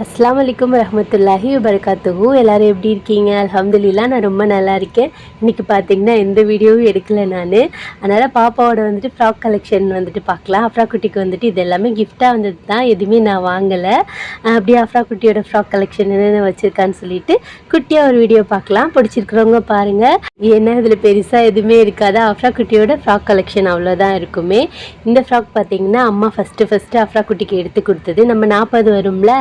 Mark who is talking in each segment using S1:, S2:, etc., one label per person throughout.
S1: அஸ்ஸலாமு அலைக்கும் வரஹ்மத்துல்லாஹி வபரகாத்துஹு. எல்லோரும் எப்படி இருக்கீங்க? அல்ஹம்துலில்லாஹ் நான் ரொம்ப நல்லா இருக்கேன். இன்றைக்கி பார்த்திங்கன்னா எந்த வீடியோவும் எடுக்கலை நான். அதனால் பாப்பாவோட வந்துட்டு ஃப்ராக் கலெக்ஷன் வந்துட்டு பார்க்கலாம். அஃப்ரா குட்டிக்கு வந்துட்டு இது எல்லாமே கிஃப்டாக வந்தது தான், எதுவுமே நான் வாங்கலை. அப்படியே அஃப்ரா குட்டியோட ஃப்ராக் கலெக்ஷன் என்னென்ன வச்சுருக்கான்னு சொல்லிட்டு குட்டியாக ஒரு வீடியோ பார்க்கலாம். பிடிச்சிருக்கிறவங்க பாருங்கள். ஏன்னா இதில் பெருசாக எதுவுமே இருக்காது, அஃப்ரா குட்டியோட ஃப்ராக் கலெக்ஷன் அவ்வளோதான் இருக்குமே. இந்த ஃப்ராக் பார்த்திங்கன்னா அம்மா ஃபஸ்ட்டு அஃப்ரா குட்டிக்கு எடுத்து கொடுத்தது. நம்ம 40 வரும்ல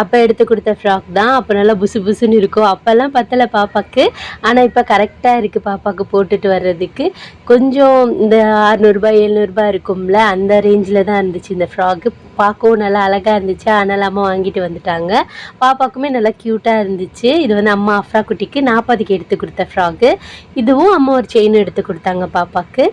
S1: அப்போ எடுத்து கொடுத்த ஃப்ராக் தான். அப்போ நல்லா புசு புசுன்னு இருக்கும். அப்போல்லாம் பத்தலை பாப்பாவுக்கு, ஆனால் இப்போ கரெக்டாக இருக்குது பாப்பாவுக்கு போட்டுட்டு வர்றதுக்கு. கொஞ்சம் இந்த 600 700 இருக்கும்ல, அந்த ரேஞ்சில் தான் இருந்துச்சு இந்த ஃப்ராக்கு. பார்க்கவும் நல்லா அழகாக இருந்துச்சு. அதனால் அம்மா வாங்கிட்டு வந்துட்டாங்க. பாப்பாவுக்குமே நல்லா க்யூட்டாக இருந்துச்சு. இது வந்து அம்மா அஃப்ரா குட்டிக்கு 40க்கு எடுத்து கொடுத்த ஃப்ராக்கு. இதுவும் அம்மா ஒரு செயின் எடுத்து கொடுத்தாங்க பாப்பாவுக்கு.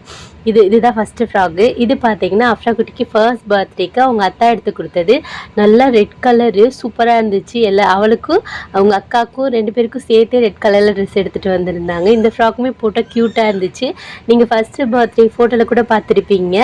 S1: இதுதான் ஃபஸ்ட்டு ஃப்ராக்கு. இது பார்த்தீங்கன்னா அஃப்ரா குட்டிக்கு ஃபர்ஸ்ட் பர்த்டேக்கு அவங்க அத்தா எடுத்து கொடுத்தது. நல்லா ரெட் கலரு சூப்பராக இருந்துச்சு. அவளுக்கும் அவங்க அக்காவுக்கும் 2 பேருக்கும் சேர்த்து ரெட் கலரில் ட்ரெஸ் எடுத்துகிட்டு வந்திருந்தாங்க. இந்த ஃப்ராக்குமே போட்டால் க்யூட்டாக இருந்துச்சு. நீங்கள் ஃபஸ்ட்டு பர்த்டே ஃபோட்டோவில் கூட பார்த்துருப்பீங்க.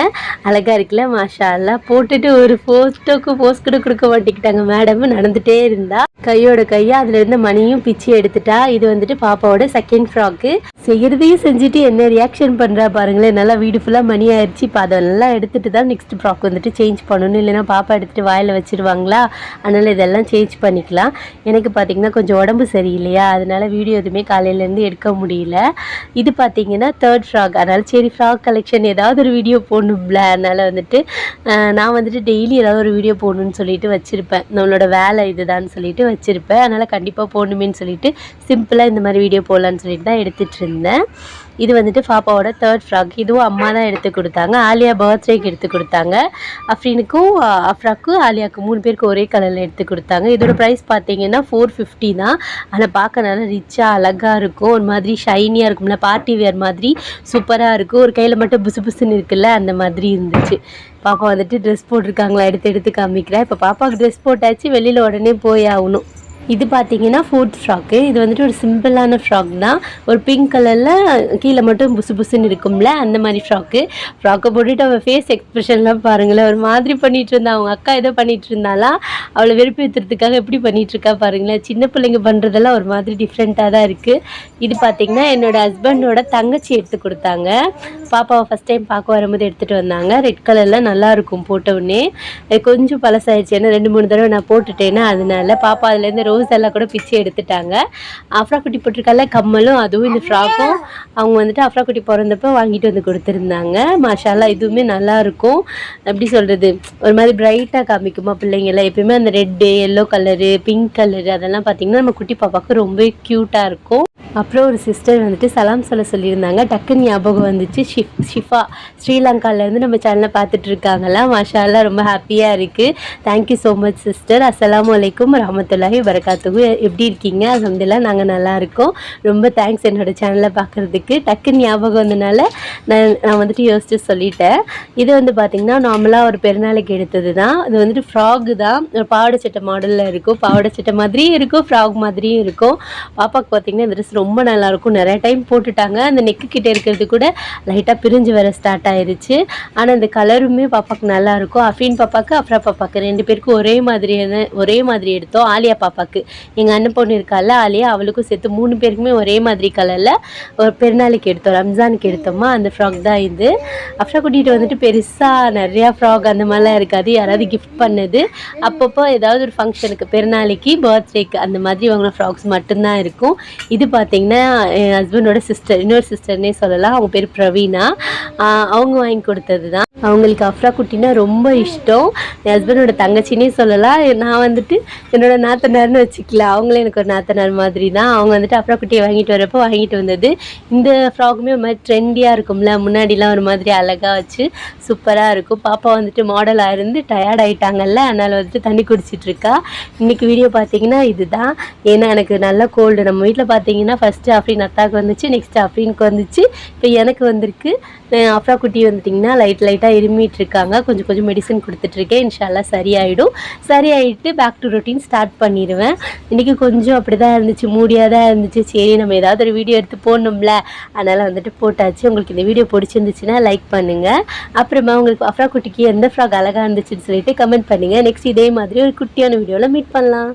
S1: அழகாக இருக்குல்ல, மாஷா அல்லாஹ். போட்டுட்டு ஒரு ஃபோட்டோக்கு போஸ் கூட கொடுக்க மாட்டேங்கிட்டாங்க மேடம். நடந்துகிட்டே இருந்தா கையோட கையாக அதில் இருந்த மணியும் பிச்சு எடுத்துட்டா. இது வந்துட்டு பாப்பாவோட செகண்ட் ஃப்ராக்கு. செய்கிறதையும் செஞ்சுட்டு என்ன ரியாக்ஷன் பண்ணுறா பாருங்களேன். நல்லா வீடு ஃபுல்லாக மணி ஆயிடுச்சு. இப்போ அதெல்லாம் எடுத்துகிட்டு தான் நெக்ஸ்ட் ஃப்ராக் வந்துட்டு சேஞ்ச் பண்ணணும், இல்லைன்னா பாப்பா எடுத்துகிட்டு வாயில் வச்சுருவாங்களா. அதனால் இதெல்லாம் சேஞ்ச் பண்ணிக்கலாம். எனக்கு பார்த்திங்கன்னா கொஞ்சம் உடம்பு சரியில்லையா, அதனால் வீடியோ எதுவுமே காலையிலேருந்து எடுக்க முடியல. இது பார்த்திங்கன்னா தேர்ட் ஃப்ராக். அதனால் சரி ஃப்ராக் கலெக்ஷன் ஏதாவது ஒரு வீடியோ போடணும்ல, அதனால் வந்துட்டு நான் வந்துட்டு டெய்லி ஏதாவது ஒரு வீடியோ போடணுன்னு சொல்லிட்டு வச்சுருப்பேன். நம்மளோட வேலை இதுதான்னு சொல்லிட்டு வச்சுருப்பேன். அதனால் கண்டிப்பாக போடணுமேன்னு சொல்லிட்டு சிம்பிளாக இந்த மாதிரி வீடியோ போடலான்னு சொல்லிட்டு தான் எடுத்துகிட்டு இருந்தேன். இது வந்துட்டு பாப்பாவோட தேர்ட் ஃப்ராக். இதுவும் அம்மா தான் எடுத்து கொடுத்தாங்க. ஆலியா பர்த்டேக்கு எடுத்து கொடுத்தாங்க. அஃப்ரீனுக்கும் அஃப்ராக்கும் ஆலியாவுக்கு 3 பேருக்கு ஒரே கலரில் எடுத்து கொடுத்தாங்க. இதோட ப்ரைஸ் பார்த்தீங்கன்னா 450 தான். ஆனால் பார்க்க நல்லா ரிச்சாக அழகாக இருக்கும். ஒரு மாதிரி ஷைனியாக இருக்கும்ல, பார்ட்டி வேர் மாதிரி சூப்பராக இருக்கும். ஒரு கையில் மட்டும் புசு புசுன்னு இருக்குல்ல, அந்த மாதிரி இருந்துச்சு. பாப்பா வந்துட்டு ட்ரெஸ் போட்டிருக்காங்களா, எடுத்து காமிக்கிறேன். இப்போ பாப்பாவுக்கு ட்ரெஸ் போட்டாச்சு, வெளியில் உடனே போய் ஆகணும். இது பார்த்தீங்கன்னா ஃபோர்த் ஃப்ராக்கு. இது வந்துட்டு ஒரு சிம்பிளான ஃப்ராக் தான். ஒரு பிங்க் கலரில் கீழே மட்டும் புசு புசுன்னு இருக்கும்ல, அந்த மாதிரி ஃப்ராக்கை போட்டுட்டு அவள் ஃபேஸ் எக்ஸ்ப்ரெஷன்லாம் பாருங்களேன். ஒரு மாதிரி பண்ணிகிட்டு இருந்தா. அவங்க அக்கா ஏதோ பண்ணிகிட்டு இருந்தாலாம், அவளை வெறுப்பேற்றுறதுக்காக எப்படி பண்ணிகிட்ருக்கா பாருங்களேன். சின்ன பிள்ளைங்க பண்ணுறதெல்லாம் ஒரு மாதிரி டிஃப்ரெண்ட்டாக தான் இருக்குது. இது பார்த்திங்கன்னா என்னோடய ஹஸ்பண்டோட தங்கச்சி எடுத்து கொடுத்தாங்க. பாப்பாவை ஃபஸ்ட் டைம் பார்க்க வரும்போது எடுத்துகிட்டு வந்தாங்க. ரெட் கலரில் நல்லாயிருக்கும் போட்டவுடனே. கொஞ்சம் பழசாயிடுச்சு, ஏன்னா 2-3 தடவை நான் போட்டுட்டேன்னா, அதனால பாப்பா அதுலேருந்து ரோஸ் எல்லாம் கூட பிச்சு எடுத்துட்டாங்க. அஃப்ரா குட்டி போட்டிருக்கால கம்மலும், அதுவும் இந்த ஃப்ராக்கும் அவங்க வந்துட்டு அஃப்ரா குட்டி பிறந்தப்போ வாங்கிட்டு வந்து கொடுத்துருந்தாங்க. மாஷா அல்லாஹ். இதுவுமே நல்லாயிருக்கும். எப்படி சொல்கிறது, ஒரு மாதிரி பிரைட்டாக காமிக்குமா பிள்ளைங்களாம். எப்பயுமே அந்த red, yellow colour, pink colour அதெல்லாம் பார்த்திங்கன்னா நம்ம குட்டி பாப்பாவுக்கு ரொம்ப க்யூட்டாக இருக்கும். அப்புறம் ஒரு சிஸ்டர் வந்துட்டு சலாம் சொல்லியிருந்தாங்க. டக்குன்னு ஞாபகம் வந்துச்சு. ஷிஃபா ஸ்ரீலங்காவிலேருந்து நம்ம சேனலை பார்த்துட்டு இருக்காங்களா. மாஷா அல்லாஹ். ரொம்ப ஹாப்பியாக இருக்குது. Thank you so much sister. அஸ்ஸலாமு அலைக்கும் வரஹ்மத்துல்லாஹி வபரகாத்துஹு. எப்படி இருக்கீங்க? அல்ஹம்துலில்லாஹ் நாங்கள் நல்லா இருக்கோம். ரொம்ப தேங்க்ஸ் என்னோட சேனலை பார்க்குறதுக்கு. டக்குன்னு ஞாபகம் வந்தனால நான் வந்துட்டு யோசிச்சு சொல்லிட்டேன். இது வந்து பார்த்திங்கன்னா நார்மலாக ஒரு பெருநாளைக்கு எடுத்தது தான். இது வந்துட்டு ஃப்ராகு தான். ஒரு பாவாடை சட்டை மாடலில் இருக்கும். பாவாடை சட்டை மாதிரியும் இருக்கும், ஃப்ராக் மாதிரியும் இருக்கும். பாப்பாவுக்கு பார்த்திங்கன்னா இந்த ட்ரெஸ் ரொம்ப நல்லாயிருக்கும். நிறைய டைம் போட்டுட்டாங்க. அந்த நெக்கு கிட்டே இருக்கிறது கூட லைட்டாக பிரிஞ்சு வர ஸ்டார்ட் ஆயிடுச்சு. ஆனால் இந்த கலருமே பாப்பாவுக்கு நல்லாயிருக்கும். அஃபீன் பாப்பாவுக்கு அஃப்ரா பாப்பாவுக்கு 2 பேருக்கும் ஒரே மாதிரி எடுத்தோம். ஆலியா பாப்பாவுக்கு, எங்கள் அண்ணன் பொண்ணு இருக்கால ஆலியா, அவளுக்கும் சேர்த்து 3 பேருக்குமே ஒரே மாதிரி கலரில் ஒரு பெருநாளைக்கு எடுத்தோம், ரம்ஜானுக்கு எடுத்தோமா, அந்த ஃப்ராக் தான் இது. அஃப்ரா கூட்டிகிட்டு வந்துட்டு பெருசாக நிறையா ஃப்ராக் அந்த மாதிரிலாம் இருக்காது. யாராவது கிஃப்ட் பண்ணது அப்பப்போ ஏதாவது ஒரு ஃபங்க்ஷனுக்கு, பெருநாளைக்கு, பர்த்டேக்கு அந்த மாதிரி வாங்கின ஃப்ராக்ஸ் மட்டும்தான் இருக்கும். இது பார்த்திங்கன்னா என் ஹஸ்பண்டோட சிஸ்டர், இன்னொரு சிஸ்டர்னே சொல்லலாம். அவங்க பேர் பிரவீனா. அவங்க வாங்கி கொடுத்தது தான். அவங்களுக்கு அஃப்ரா குட்டினா ரொம்ப இஷ்டம். என் ஹஸ்பண்டோட தங்கச்சினே சொல்லலாம். நான் வந்துட்டு என்னோட நாத்தனார்னு வச்சுக்கலாம். அவங்களே எனக்கு ஒரு நாத்தனார் மாதிரி தான். அவங்க வந்துட்டு அஃப்ரா குட்டியை வாங்கிட்டு வந்தது. இந்த ஃப்ராக்குமே ஒரு மாதிரி ட்ரெண்டியாக இருக்கும்ல, முன்னாடிலாம் ஒரு மாதிரி அழகாக வச்சு சூப்பராக இருக்கும். பாப்பா வந்துட்டு மாடலாக இருந்து டயர்ட் ஆகிட்டாங்கல்ல, அதனால் வந்துட்டு தண்ணி குடிச்சிட்ருக்கா. இன்றைக்கி வீடியோ பார்த்திங்கன்னா இதுதான். ஏன்னா எனக்கு நல்லா கோல்டு. நம்ம வீட்டில் பார்த்திங்கன்னா ஃபஸ்ட்டு அஃப்ரீன் அத்தாவுக்கு வந்துச்சு, நெக்ஸ்ட்டு அஃப்ரீனுக்கு வந்துச்சு, இப்போ எனக்கு வந்திருக்கு. அஃப்ரா குட்டி வந்துட்டிங்கன்னா லைட்டாக இருமிட்டு இருக்காங்க. கொஞ்சம் மெடிசன் கொடுத்துட்ருக்கேன். இன்ஷால்லாஹ் சரியாயிட்டு பேக் டு ரொட்டீன் ஸ்டார்ட் பண்ணிடுவேன். இன்றைக்கி கொஞ்சம் அப்படி தான் இருந்துச்சு, மூடியாக தான் இருந்துச்சு. சரி நம்ம ஏதாவது ஒரு வீடியோ எடுத்து போடணும்ல, அதனால் வந்துட்டு போட்டாச்சு. உங்களுக்கு இந்த வீடியோ பிடிச்சிருந்துச்சுன்னா லைக் பண்ணுங்கள். அப்புறமா உங்களுக்கு அஃப்ரா குட்டிக்கு எந்த ஃப்ராக் அழகாக இருந்துச்சுன்னு சொல்லிட்டு கமெண்ட் பண்ணுங்கள். நெக்ஸ்ட் இதே மாதிரி ஒரு குட்டியான வீடியோவில் மீட் பண்ணலாம்.